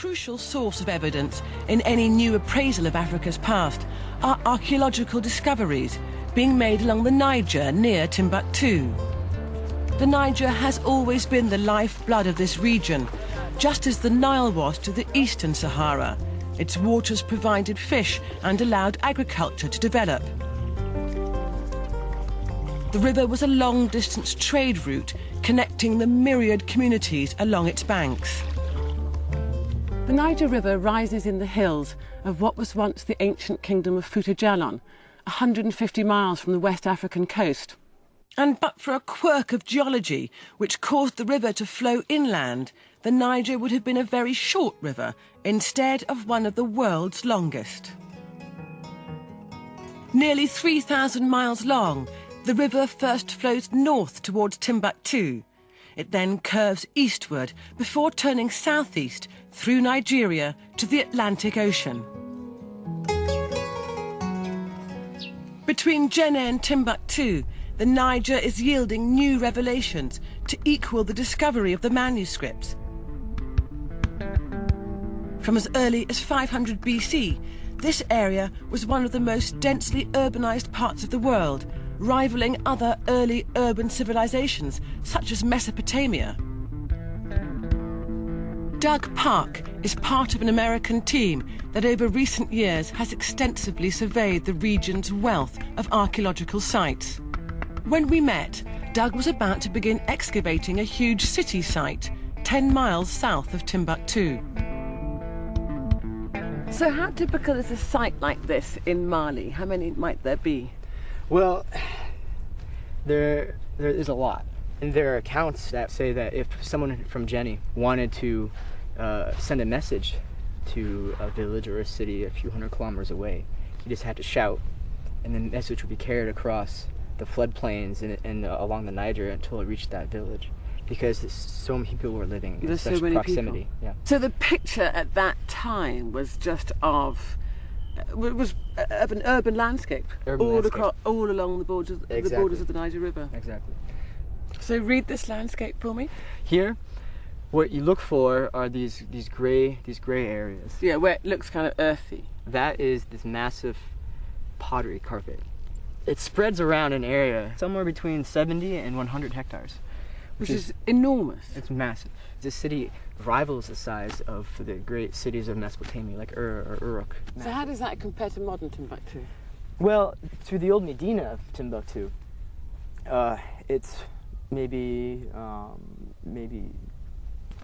crucial source of evidence in any new appraisal of Africa's past are archaeological discoveries being made along the Niger near Timbuktu. The Niger has always been the lifeblood of this region, just as the Nile was to the eastern Sahara. Its waters provided fish and allowed agriculture to develop. The river was a long-distance trade route connecting the myriad communities along its banks. The Niger River rises in the hills of what was once the ancient kingdom of Fouta-Djallon, 150 miles from the West African coast. And but for a quirk of geology which caused the river to flow inland, the Niger would have been a very short river instead of one of the world's longest. Nearly 3,000 miles long, the river first flows north towards Timbuktu. It then curves eastward before turning southeast through Nigeria to the Atlantic Ocean. Between Djenné and Timbuktu, the Niger is yielding new revelations to equal the discovery of the manuscripts. From as early as 500 BC, this area was one of the most densely urbanized parts of the world, rivaling other early urban civilizations, such as Mesopotamia. Doug Park is part of an American team that over recent years has extensively surveyed the region's wealth of archaeological sites. When we met, Doug was about to begin excavating a huge city site 10 miles south of Timbuktu. So how typical is a site like this in Mali? How many might there be? Well, there is a lot. And there are accounts that say that if someone from Djenné wanted to send a message to a village or a city a few hundred kilometers away, he just had to shout, and the message would be carried across the floodplains and along the Niger until it reached that village, because so many people were living in such proximity. Yeah. So the picture at that time was just of an urban landscape, all along the borders, exactly. The borders of the Niger River. Exactly. So read this landscape for me. Here, what you look for are these gray areas. Yeah, where it looks kind of earthy. That is this massive pottery carpet. It spreads around an area somewhere between 70 and 100 hectares. Which is enormous. It's massive. This city rivals the size of the great cities of Mesopotamia, like Ur or Uruk. So how does that compare to modern Timbuktu? Well, to the old Medina of Timbuktu, it's maybe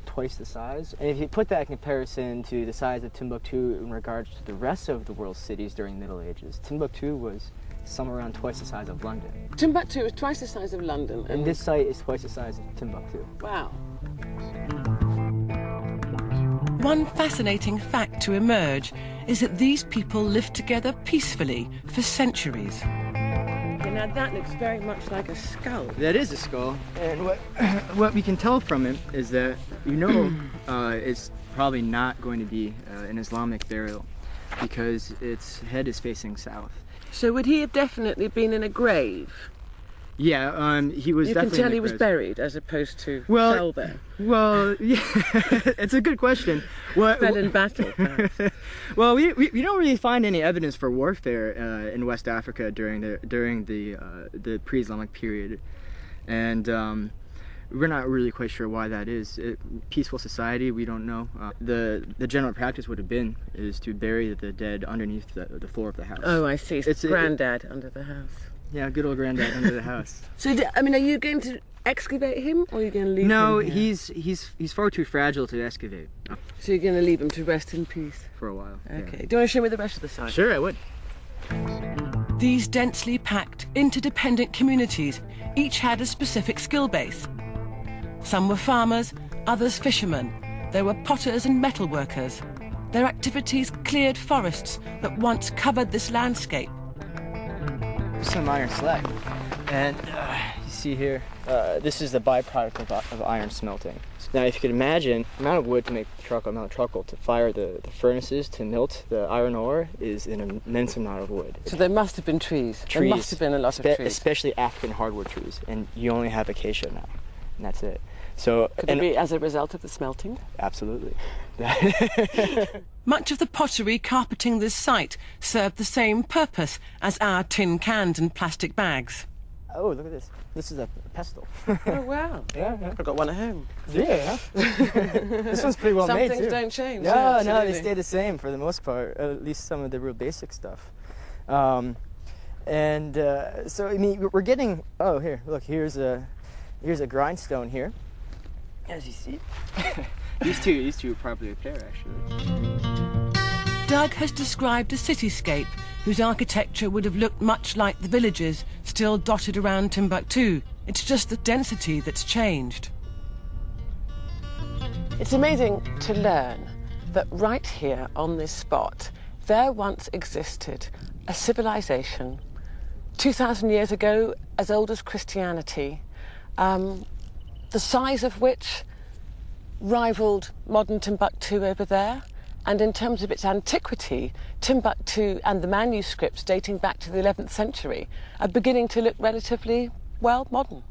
twice the size. And if you put that in comparison to the size of Timbuktu in regards to the rest of the world's cities during the Middle Ages, Timbuktu was somewhere around twice the size of London. Timbuktu is twice the size of London. And this site is twice the size of Timbuktu. Wow. One fascinating fact to emerge is that these people lived together peacefully for centuries. Now that looks very much like a skull. That is a skull. And what we can tell from it is that, it's probably not going to be an Islamic burial, because its head is facing south. So would he have definitely been in a grave? Yeah, he was. You definitely can tell he was buried as opposed to fell there. Well, yeah, it's a good question. Fell in battle. Well, we don't really find any evidence for warfare in West Africa during the pre-Islamic period, and we're not really quite sure why that is. Peaceful society, we don't know. The general practice would have been is to bury the dead underneath the floor of the house. Oh, I see. It's granddad under the house. Yeah, good old granddad under the house. So, are you going to excavate him, or are you going to leave him? No, here? he's far too fragile to excavate. So you're going to leave him to rest in peace? For a while. Okay. Yeah. Do you want to show me the rest of the site? Sure, I would. These densely packed, interdependent communities each had a specific skill base. Some were farmers, others fishermen. There were potters and metalworkers. Their activities cleared forests that once covered this landscape. Some iron slag, and you see here, this is the byproduct of iron smelting. Now, if you could imagine, the amount of wood to make charcoal, amount of charcoal to fire the furnaces to melt the iron ore is an immense amount of wood. So there must have been trees. There must have been a lot of trees. Especially African hardwood trees, and you only have acacia now, and that's it. So, Could it be as a result of the smelting? Absolutely. Much of the pottery carpeting this site served the same purpose as our tin cans and plastic bags. Oh, look at this. This is a pestle. Oh, wow. Yeah. I've got one at home. Yeah. This one's pretty well Some made, things too. don't change. No, yeah, no, they absolutely. stay the same for the most part, at least some of the real basic stuff. So, I mean, we're getting... Oh, here, look, here's a grindstone here. As you see. These two are probably a pair, actually. Doug has described a cityscape whose architecture would have looked much like the villages still dotted around Timbuktu. It's just the density that's changed. It's amazing to learn that right here on this spot, there once existed a civilization 2,000 years ago, as old as Christianity, the size of which rivaled modern Timbuktu over there. And in terms of its antiquity, Timbuktu and the manuscripts dating back to the 11th century are beginning to look relatively, well, modern.